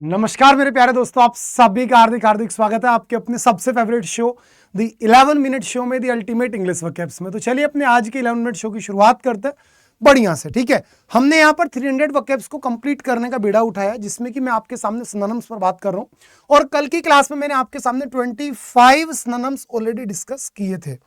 नमस्कार मेरे प्यारे दोस्तों, आप सभी का हार्दिक हार्दिक स्वागत है आपके अपने सबसे favourite show the 11 minute show में द अल्टीमेट इंग्लिश वोकैब्स में। तो चलिए अपने आज के 11 मिनट शो की शुरुआत करते हैं बढ़िया से। ठीक है, हमने यहाँ पर 300 वोकैब्स को कंप्लीट करने का बीड़ा उठाया, जिसमें कि मैं आपके सामने सिनोनिम्स पर बात कर रहा हूँ। और कल की क्लास में मैंने आपके सामने 25 सिनोनिम्स ऑलरेडी डिस्कस किए थे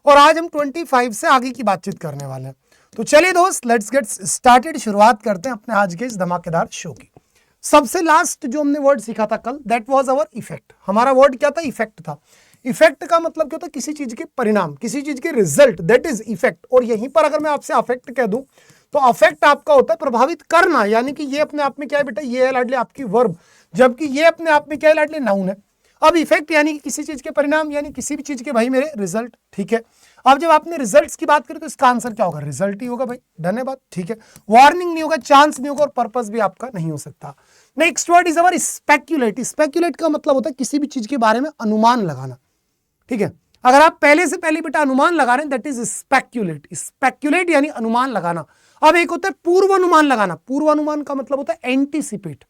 और आज हम 25 से आगे की बातचीत करने वाले हैं। तो चलिए दोस्त, लेट्स गेट स्टार्टेड। शुरुआत करते हैं अपने आज के इस धमाकेदार शो की। सबसे लास्ट जो हमने वर्ड सीखा था कल, दैट वाज अवर इफेक्ट। हमारा वर्ड क्या था? इफेक्ट था। इफेक्ट का मतलब क्या होता है? किसी चीज के परिणाम, किसी चीज के रिजल्ट, दैट इज इफेक्ट। और यहीं पर अगर मैं आपसे अफेक्ट कह दूं तो अफेक्ट आपका होता है प्रभावित करना, यानी कि ये अपने आप में क्या है बेटा? ये है लाडली आपकी वर्ब, जबकि ये अपने आप में क्या है लाडली? नाउन है। अब इफेक्ट यानी कि किसी चीज के परिणाम, यानी किसी भी चीज के भाई मेरे रिजल्ट। ठीक है, अब जब आपने रिजल्ट्स की बात करें तो इसका आंसर क्या होगा? रिजल्ट ही होगा भाई। धन्यवाद। ठीक है, वार्निंग नहीं होगा, चांस नहीं होगा और पर्पस भी आपका नहीं हो सकता। Next word is our speculate. Speculate का मतलब होता है किसी भी चीज के बारे में अनुमान लगाना। ठीक है, अगर आप पहले से पहले बेटा अनुमान लगा रहे हैं, दैट इज स्पेक्यूलेट। स्पेक्यूलेट यानी अनुमान लगाना। अब एक होता है पूर्वानुमान लगाना। पूर्वानुमान का मतलब होता है एंटीसिपेट।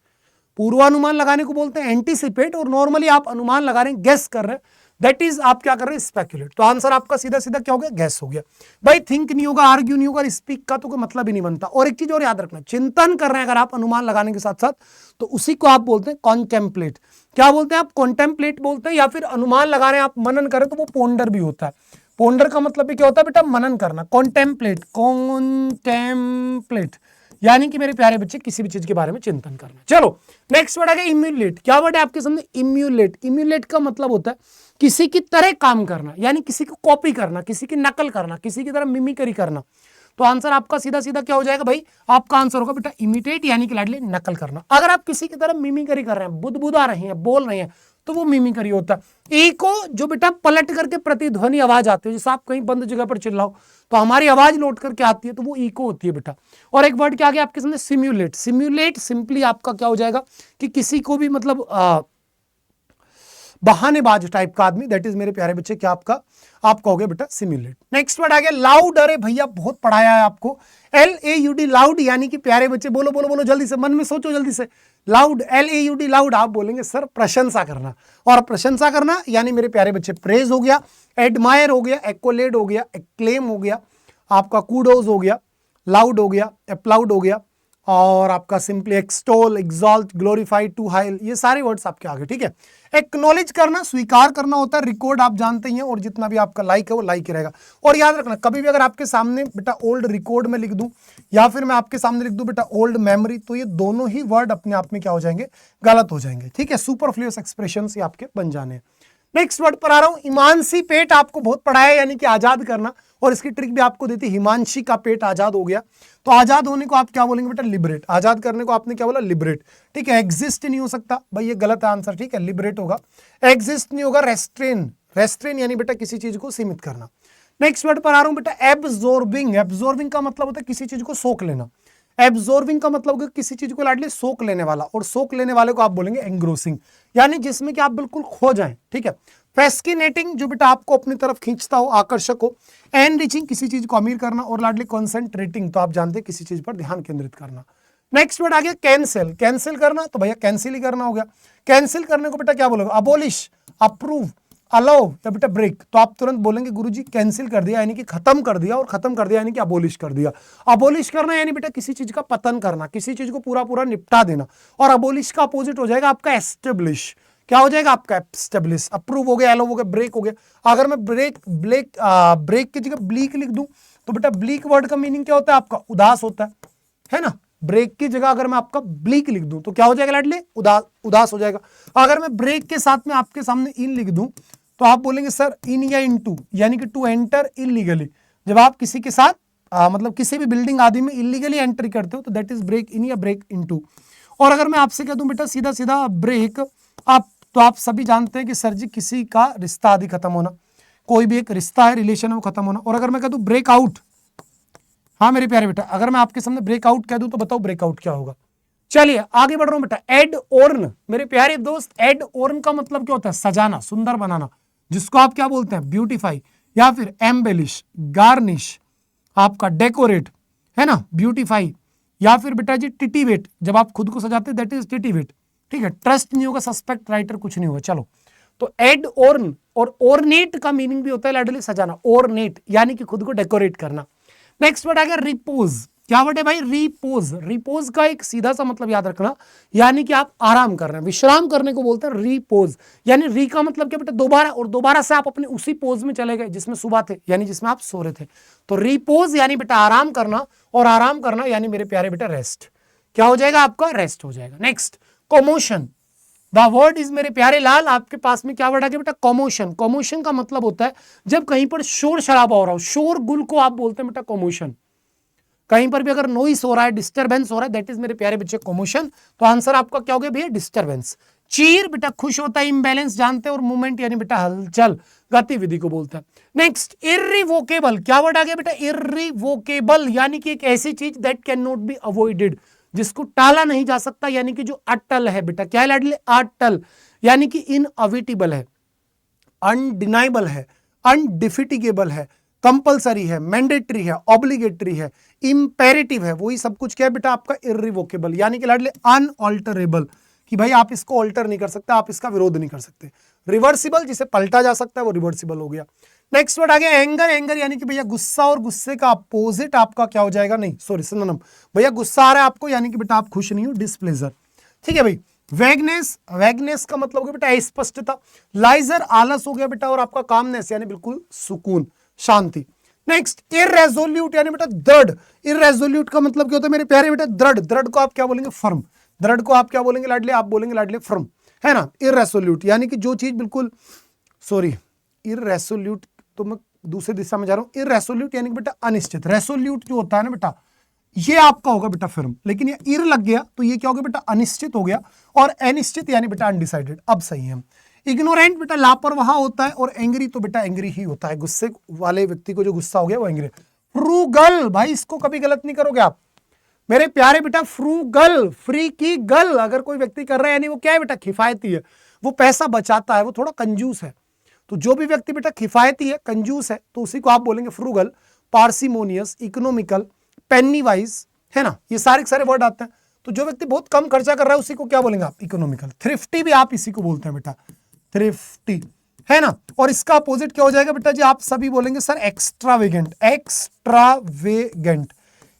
पूर्वानुमान लगाने को बोलते हैं एंटीसिपेट, और नॉर्मली आप अनुमान लगा रहे हैं, गेस कर रहे हैं, दैट इज आप क्या कर रहे हैं? स्पेक्यूलेट। तो आंसर आपका सीधा सीधा क्या हो गया? गेस हो गया भाई। थिंक नहीं होगा, आर्ग्यू नहीं होगा, स्पीक का तो कोई मतलब ही नहीं बनता। और एक चीज और याद रखना, चिंतन कर रहे हैं अगर आप अनुमान लगाने के साथ साथ, तो उसी को आप बोलते हैं कॉन्टेम्पलेट। क्या बोलते हैं आप? कॉन्टेम्पलेट बोलते हैं। या फिर अनुमान लगा रहे हैं आप, मनन करें तो वो पोंडर भी होता है। पोंडर का मतलब भी क्या होता है बेटा? मनन करना। कॉन्टेम्पलेट, कॉन्टेम्पलेट यानी कि मेरे प्यारे बच्चे किसी भी चीज के बारे में चिंतन करना। चलो नेक्स्ट वर्ड आ गया इम्यूलेट। क्या वर्ड है आपके सामने? इम्यूलेट। इम्यूलेट का मतलब होता है किसी की तरह काम करना, यानी किसी को कॉपी करना, किसी की नकल करना, किसी की तरह मिमिक्री करना। तो आंसर आपका सीधा सीधा क्या हो जाएगा भाई? आपका आंसर होगा बेटा इमिटेट, यानी कि लाडली नकल करना। अगर आप किसी की तरह मिमिक्री कर रहे हैं, बुदबुदा रहे हैं, बोल रहे हैं, तो वो मिमिक्री होता है। इको जो बेटा पलट करके प्रतिध्वनि आवाज आती है, जैसे आप कहीं बंद जगह पर चिल्लाओ तो हमारी आवाज लौट करके आती है, तो वो इको होती है बेटा। और एक वर्ड क्या आ गया आपके सामने? सिम्युलेट। सिम्युलेट सिंपली आपका क्या हो जाएगा कि किसी को भी मतलब बहानेबाज टाइप का आदमी, दैट इज मेरे प्यारे बच्चे क्या आपका हो गया बेटा सिम्युलेट। नेक्स्ट वर्ड आ गया लाउड। अरे भैया बहुत पढ़ाया है आपको। LAUD लाउड, यानी कि प्यारे बच्चे बोलो बोलो बोलो जल्दी से, मन में सोचो जल्दी से। Loud, LAUD loud. आप बोलेंगे सर प्रशंसा करना, और प्रशंसा करना यानी मेरे प्यारे बच्चे प्रेज हो गया, एडमायर हो गया, एक्कोलेड हो गया, एक्लेम हो गया, आपका कूडोज हो गया, लाउड हो गया, अप्लाउड हो गया, और आपका simply extol, exalt, glorify, to hail, ये सारे वर्ड्स आपके आगे। ठीक है, एक्नॉलेज करना, स्वीकार करना होता है। रिकॉर्ड आप जानते ही हैं, और जितना भी आपका लाइक है वो लाइक ही रहेगा। और याद रखना, कभी भी अगर आपके सामने बेटा ओल्ड रिकॉर्ड में लिख दूं, या फिर मैं आपके सामने लिख दूं बेटा ओल्ड मेमोरी, तो ये दोनों ही वर्ड अपने आप में क्या हो जाएंगे? गलत हो जाएंगे। ठीक है, सुपरफ्लुअस एक्सप्रेशंस ये आपके बन जाने हैं। नेक्स्ट वर्ड पर आ रहा हूं, इमांसिपेट। आपको बहुत पढ़ाया, यानी कि आजाद करना, और इसकी ट्रिक भी आपको देती। हिमांशी का पेट आजाद हो गया, तो आजाद होने को आप क्या बोलेंगे बेटा? लिबरेट। आजाद करने को आपने क्या बोला? लिबरेट। ठीक है, एग्जिस्ट नहीं हो सकता भाई, ये गलत आंसर। ठीक है, लिबरेट होगा। एग्जिस्ट नहीं होगा, रेस्ट्रेन। रेस्ट्रेन यानी बेटा किसी चीज को सीमित करना। नेक्स्ट वर्ड पर आ रहा हूं बेटा एब्जॉर्बिंग। एब्जॉर्बिंग का मतलब होता है किसी चीज को सोख लेना। एब्जॉर्बिंग का मतलब किसी चीज को लाडली सोख लेने वाला, और सोख लेने वाले को आप बोलेंगे एंग्रोसिंग, यानी जिसमें कि आप बिल्कुल खो जाएं। ठीक है, फैस्किनेटिंग जो बेटा आपको अपनी तरफ खींचता हो, आकर्षक हो। एनरिचिंग किसी चीज को अमीर करना, और लाडली कॉन्सेंट्रेटिंग तो आप जानते हैं किसी चीज पर ध्यान केंद्रित करना। नेक्स्ट वर्ड आ गया कैंसिल। कैंसिल करना, तो भैया कैंसिल ही करना हो गया। कैंसिल करने को बेटा क्या बोलोगे? अबोलिश, अप्रूव, अलाउ या बेटा ब्रेक। तो आप तुरंत बोलेंगे गुरुजी कैंसिल कर दिया यानी कि खत्म कर दिया, और खत्म कर दिया यानी कि अबोलिश कर दिया। अबोलिश करना यानी बेटा किसी चीज का पतन करना, किसी चीज को पूरा पूरा निपटा देना। और अबोलिश का अपोजिट हो जाएगा आपका एस्टेब्लिश। क्या हो जाएगा आपका? एस्टेब्लिश। अप्रूव हो गया, अलाउ हो गया, ब्रेक हो गया। अगर मैं ब्रेक की जगह ब्लीक लिख दूं, तो बेटा ब्लीक वर्ड का मीनिंग क्या होता है आपका? उदास होता है ना। ब्रेक की जगह अगर मैं आपका ब्लीक लिख दूं तो क्या हो जाएगा लाडले? उदास हो जाएगा। अगर मैं ब्रेक के साथ में आपके सामने इन लिख दूं, तो आप बोलेंगे सर इन या इनटू, यानी कि टू एंटर इलीगली। जब आप किसी के साथ मतलब किसी भी बिल्डिंग आदि में इलीगली एंट्री करते हो, तो दैट इज ब्रेक इन या ब्रेक इनटू। और अगर मैं आपसे कह दूं बेटा सीधा सीधा ब्रेक आप, तो आप सभी जानते हैं कि सर जी किसी का रिश्ता आदि खत्म होना, कोई भी एक रिश्ता है, रिलेशन है, वो खत्म होना। और अगर मैं कह दूं ब्रेक आउट, हाँ मेरे प्यारे बेटा, अगर मैं आपके सामने ब्रेकआउट कह दूं तो बताओ ब्रेकआउट क्या होगा? चलिए आगे बढ़ रहा हूं बेटा। एड ऑर्न, मेरे प्यारे दोस्त, एड ऑर्न का मतलब क्या होता है? सजाना, सुंदर बनाना, जिसको आप क्या बोलते हैं? ब्यूटीफाई, या फिर एम्बेलिश, गार्निश, आपका डेकोरेट, है ना, ब्यूटीफाई, या फिर बेटा जी टिटिवेट। जब आप खुद को सजाते हैं दैट इज टिटिवेट। ठीक है, ट्रस्ट नहीं होगा, सस्पेक्ट, राइटर कुछ नहीं होगा। चलो, तो एड ऑर्न और ऑर्नेट का मीनिंग भी होता है लाडली सजाना, ऑर्नेट यानी कि खुद को डेकोरेट करना। नेक्स्ट वर्ड आ गया रिपोज। क्या वर्ड है भाई? रिपोज। रिपोज का एक सीधा सा मतलब याद रखना, यानी कि आप आराम कर रहे हैं, विश्राम करने को बोलते हैं रिपोज। यानी री का मतलब क्या बेटा? दोबारा, और दोबारा से आप अपने उसी पोज में चले गए जिसमें सुबह थे, यानी जिसमें आप सो रहे थे। तो रिपोज यानी बेटा आराम करना, और आराम करना यानी मेरे प्यारे बेटा रेस्ट। क्या हो जाएगा आपका? रेस्ट हो जाएगा। Next, commotion. The word is मेरे प्यारे लाल, आपके पास में क्या वर्ड आ गया बेटा? कॉमोशन। कॉमोशन का मतलब होता है जब कहीं पर शोर शराबा हो रहा हो, शोर गुल को आप बोलते हैं बेटा कॉमोशन। कहीं पर भी अगर नॉइस हो रहा है, डिस्टर्बेंस हो रहा है, दैट इज मेरे प्यारे बच्चे कॉमोशन। तो आंसर आपका क्या हो गया भैया? डिस्टर्बेंस। चीर बेटा खुश होता है, इम्बैलेंस जानते हैं, और मूवमेंट यानी बेटा हलचल, गतिविधि को बोलता है। नेक्स्ट, इर्रिवोकेबल। क्या वर्ड आ गया बेटा? इर्रिवोकेबल यानी कि एक ऐसी चीज that can not be avoided, जिसको टाला नहीं जा सकता, यानी कि जो अटल है बेटा। क्या है लाडले? अटल, यानी कि इनअविटेबल है, अनडिनाइबल है, अनडिफिटिगेबल है, कंपलसरी है, मैंडेटरी है, ऑब्लिगेटरी है, इंपेरेटिव है, वही सब कुछ क्या है बेटा आपका? इर्रिवोकेबल, यानी कि लाडले अनऑल्टरेबल, कि भाई आप इसको ऑल्टर नहीं कर सकते, आप इसका विरोध नहीं कर सकते। रिवर्सिबल, जिसे पलटा जा सकता है, वो रिवर्सिबल हो गया। नेक्स्ट वर्ड आ गया एंगर। एंगर यानी कि भैया गुस्सा, और गुस्से का अपोजिट आपका क्या हो जाएगा? नहीं सॉरी सिनोनिम, भैया गुस्सा आ रहा है आपको, यानी कि बेटा आप खुश नहीं हो, डिस्प्लेजर। ठीक है भाई। वैगनेस, वैगनेस का मतलब हो गया बेटा अस्पष्टता। लाइजर, आलस हो गया बेटा, और आपका कामनेस यानी बिल्कुल सुकून, शांति। नेक्स्ट, इररेजोल्यूट यानी बेटा दृढ़। इररेजोल्यूट का मतलब क्या होता है मेरे प्यारे बेटा? दृढ़। दृढ़ को आप क्या बोलेंगे? फर्म। दृढ़ को आप क्या बोलेंगे लाडले? आप बोलेंगे लाडले फर्म, है ना। इररेसोल्यूट यानी कि जो चीज बिल्कुल, सॉरी इररेसोल्यूट तो मैं दूसरी दिशा में जा रहा हूं। इररेसोल्यूट यानी कि बेटा अनिश्चित। रेसोल्यूट जो होता है ना बेटा, ये आपका होगा बेटा फर्म, लेकिन ये इर लग गया तो ये क्या हो गया बेटा? अनिश्चित हो गया। और अनिश्चित यानी बेटा अनडिसाइडेड। अब सही है। इग्नोरेंट बेटा लापरवाह होता है, और एंग्री तो बेटा एंग्री ही होता है, गुस्से वाले व्यक्ति को जो गुस्सा हो गया वो एंग्री। फ्रूगल, भाई इसको कभी गलत नहीं करोगे आप मेरे प्यारे बेटा। फ्रूगल, फ्री की गल अगर कोई व्यक्ति कर रहा है, यानी वो क्या है बेटा? किफायती है, वो पैसा बचाता है, वो थोड़ा कंजूस है। तो जो भी व्यक्ति बेटा किफायती है, कंजूस है, तो उसी को आप बोलेंगे फ्रूगल। पार्सिमोनियस, इकोनॉमिकल, पेनी वाइज, है ना, ये सारे के सारे वर्ड आते हैं। तो जो व्यक्ति बहुत कम खर्चा कर रहा है उसी को क्या बोलेंगे आप? इकोनॉमिकल। थ्रिफ्टी भी आप इसी को बोलते हैं बेटा, थ्रिफ्टी, है ना। और इसका अपोजिट क्या हो जाएगा बेटा जी? आप सभी बोलेंगे सर एक्स्ट्रावेगेंट। एक्स्ट्रावेगेंट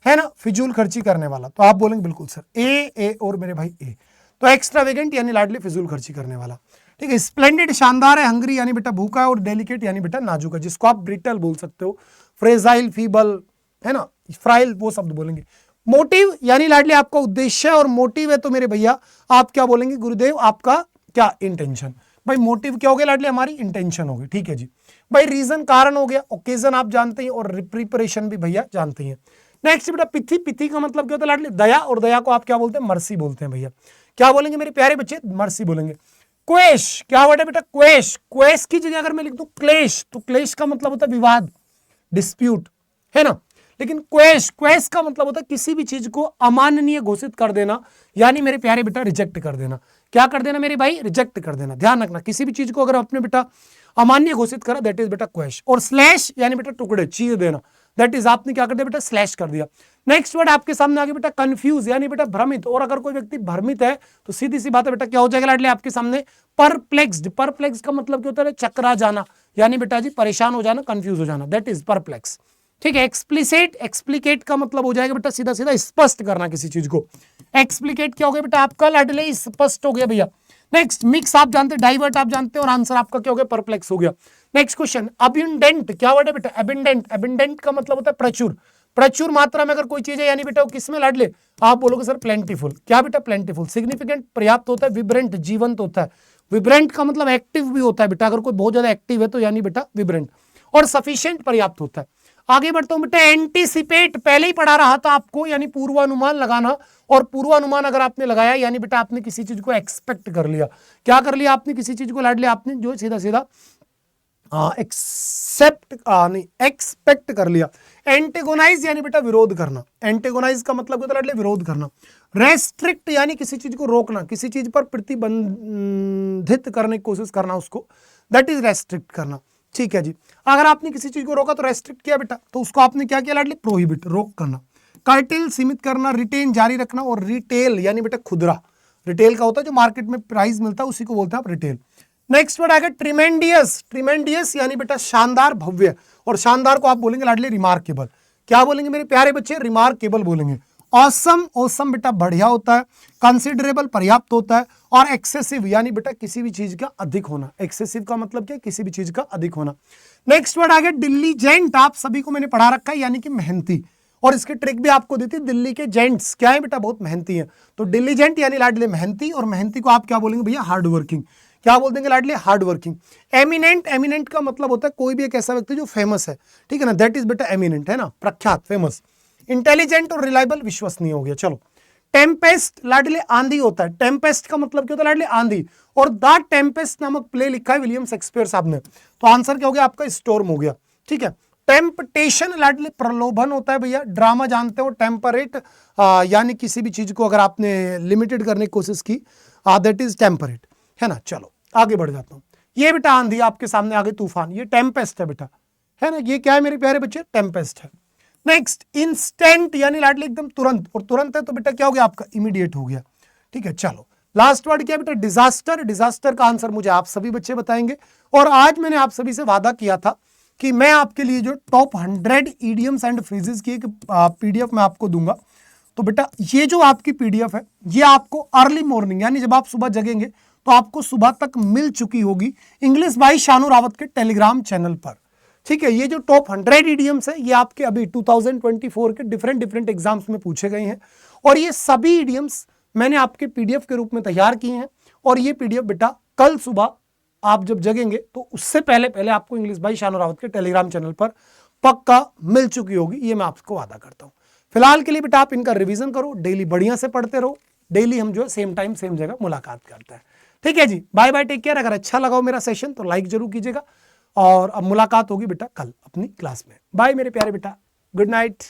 है ना, फिजूल खर्ची करने वाला, तो आप बोलेंगे बिल्कुल सर ए और मेरे भाई ए। तो एक्स्ट्रावेगेंट यानी लाडली फिजूल खर्ची करने वाला। ठीक है। स्प्लेंडेड शानदार है, हंग्री यानी बेटा भूखा है, और डेलिकेट यानी बेटा नाजुक है, जिसको आप ब्रिटल बोल सकते हो, फ्रेजाइल, फीबल, है ना, फ्राइल, वो शब्द बोलेंगे। मोटिव यानी लाडली आपका उद्देश्य, और मोटिव है तो मेरे भैया आप क्या बोलेंगे गुरुदेव? आपका क्या? इंटेंशन। भाई मोटिव क्या हो गया लाडली? हमारी इंटेंशन हो गई। ठीक है जी भाई। रीजन कारण हो गया, ओकेजन आप जानते हैं, और प्रिपरेशन भी भैया जानते हैं। नेक्स्ट बेटा पिथि। पिथि का मतलब क्या होता है लाडली? दया, और दया को आप क्या बोलते हैं? मर्सी बोलते हैं भैया। क्या बोलेंगे मेरे प्यारे बच्चे? मर्सी बोलेंगे। क्वेश, क्या वर्ड है बेटा? क्वेश। क्वेश की जगह अगर मैं लिख दूं क्लेश, तो क्लेश का मतलब होता है विवाद, डिस्प्यूट, है ना। लेकिन क्वेश, क्वेश का मतलब होता है किसी भी चीज को अमाननीय घोषित कर देना, यानी मेरे प्यारे बेटा रिजेक्ट कर देना। क्या कर देना मेरे भाई? रिजेक्ट कर देना। ध्यान रखना, किसी भी चीज को अगर आपने बेटा अमान्य घोषित करा, दैट इज बेटा क्वेश। और स्लैश यानी बेटा टुकड़े, चीर देना, दैट इज आपने क्या कर दिया बेटा? स्लैश कर दिया। नेक्स्ट वर्ड आपके सामने आगे बेटा कंफ्यूज यानी बेटा भ्रमित, और अगर कोई व्यक्ति भ्रमित है तो सीधी सी बात है बेटा क्या हो जाएगा लाडले आपके सामने? परप्लेक्स्ड। परप्लेक्स का मतलब क्या होता है? चकरा जाना, यानी बेटा जी परेशान हो जाना, कंफ्यूज हो जाना, दैट इज परप्लेक्स। ठीक है। एक्सप्लिसिट, एक्सप्लिकेट का मतलब हो जाएगा बेटा सीधा सीधा स्पष्ट करना किसी चीज को। एक्सप्लिकेट क्या हो गया बेटा आपका लाडले? स्पष्ट हो गया भैया। नेक्स्ट, मिक्स आप जानते हैं, डाइवर्ट आप जानते हैं, और आंसर आपका क्या हो गया? परप्लेक्स हो गया। Next question, abundant. क्या वर्ड है बेटा? अबिंडेंट। अबिंडेंट का मतलब होता है प्रचुर। प्रचुर मात्रा में अगर कोई चीज है, यानी बेटा वो किसमें लाडले? आप बोलोगे सर प्लेंटीफुल। क्या बेटा? प्लेंटीफुल। सिग्निफिकेंट, पर्याप्त होता है। विब्रेंट, जीवंत होता है। विब्रेंट का मतलब एक्टिव भी होता है बेटा, अगर कोई बहुत ज्यादा एक्टिव है तो यानी बेटा विब्रेंट। और सफिशिएंट, पर्याप्त होता है। आगे बढ़ता हूं बेटा, एंटीसिपेट पहले ही पढ़ा रहा था आपको, यानी पूर्वानुमान लगाना। और पूर्वानुमान अगर आपने लगाया यानी बेटा आपने किसी चीज को एक्सपेक्ट कर लिया। क्या कर लिया आपने? किसी चीज को लाडले आपने जो सीधा सीधा एक्सपेक्ट कर लिया। एंटेगोनाइज यानी बेटा विरोध करना। एंटेगोनाइज का मतलब होता है विरोध करना। रेस्ट्रिक्ट यानी किसी चीज को रोकना, किसी चीज पर प्रतिबंधित करने की कोशिश करना, उसको दैट इज रेस्ट्रिक्ट करना। ठीक है जी। अगर आपने किसी चीज को रोका तो रेस्ट्रिक्ट किया बेटा, तो उसको आपने क्या किया लाडली? प्रोहिबिट, रोक करना। कर्टेल सीमित करना, रिटेन जारी रखना, और रिटेल यानी बेटा खुदरा। रिटेल का होता है जो मार्केट में प्राइस मिलता है, उसी को बोलते हैं आप रिटेल। नेक्स्ट वर्ड आएगा ट्रिमेंडियस। ट्रिमेंडियस यानी बेटा शानदार, भव्य, और शानदार को आप बोलेंगे लाडले रिमार्केबल। क्या बोलेंगे मेरे प्यारे बच्चे? रिमार्केबल बोलेंगे। ऑसम, ऑसम बेटा बढ़िया होता है, कंसिडरेबल पर्याप्त होता है, और एक्सेसिव यानी बेटा किसी भी चीज का अधिक होना। एक्सेसिव का मतलब क्या? किसी भी चीज का अधिक होना। नेक्स्ट वर्ड आ गया डिलीजेंट। आप सभी को मैंने पढ़ा रखा है यानी कि मेहनती, और इसकी ट्रिक भी आपको देती है। दिल्ली के जेंट्स क्या है बेटा? बहुत मेहनती है। तो डिलीजेंट यानी लाडले मेहनती, और मेहनती को आप क्या बोलेंगे भैया? Hard working. क्या बोल देंगे लाडले? Hard working. एमिनेंट, एमिनेंट का मतलब होता है कोई भी एक ऐसा व्यक्ति जो फेमस है, ठीक है ना, दैट इज बेटा एमिनेंट, है ना, प्रख्यात, फेमस। इंटेलिजेंट और रिलायबल विश्वसनीय हो गया। चलो, टेम्पेस्ट लाडले आंधी होता है। टेम्पेस्ट का मतलब क्या होता है लाडले? आंधी। और द टेम्पेस्ट नामक प्ले लिखा है विलियम शेक्सपियर साहब ने, तो आंसर क्या हो गया आपका? स्टॉर्म हो गया, ठीक है। टेम्पटेशन लाडले प्रलोभन होता है भैया। ड्रामा जानते हो, टेम्परेट यानी किसी भी चीज को अगर आपने लिमिटेड करने की कोशिश की, दैट इज टेम्परेट, है ना। चलो आगे बढ़ जाता हूं। ये बेटा आंधी आपके सामने आ गई, तूफान, ये टेम्पेस्ट है बेटा, है ना। ये क्या है मेरे प्यारे बच्चे? टेम्पेस्ट है। नेक्स्ट इंस्टेंट यानी लाडले एकदम तुरंत, और तुरंत है तो बेटा क्या हो गया आपका? इमीडिएट हो गया, ठीक है। चलो लास्ट वर्ड क्या है बेटा? डिजास्टर। डिजास्टर का आंसर मुझे आप सभी बच्चे बताएंगे, और आज मैंने आप सभी से वादा किया था कि मैं आपके लिए जो टॉप 100 इडियम्स एंड फ्रेजेस की एक पीडीएफ मैं आपको दूंगा। तो बेटा ये जो आपकी पीडीएफ है, ये आपको अर्ली मॉर्निंग यानी जब आप सुबह जगेंगे तो आपको सुबह तक मिल चुकी होगी इंग्लिश बाय शानू रावत के टेलीग्राम चैनल पर, ठीक है। ये जो टॉप 100 इडियम्स है, ये आपके अभी 2024 के डिफरेंट एग्जाम्स में पूछे गए हैं, और ये सभी इडियम्स मैंने आपके पीडीएफ के रूप में तैयार किए हैं। और ये पीडीएफ बेटा कल सुबह आप जब जगेंगे तो उससे पहले पहले आपको इंग्लिश बाय शानू रावत के टेलीग्राम चैनल पर पक्का मिल चुकी होगी, ये मैं आपको वादा करता हूं। फिलहाल के लिए बेटा आप इनका रिवीजन करो, डेली बढ़िया से पढ़ते रहो। डेली हम जो है सेम टाइम सेम जगह मुलाकात करते हैं, ठीक है जी। Bye bye, take care. अगर अच्छा लगा हो मेरा सेशन तो लाइक जरूर कीजिएगा, और अब मुलाकात होगी बेटा कल अपनी क्लास में। बाय मेरे प्यारे बेटा, गुड नाइट।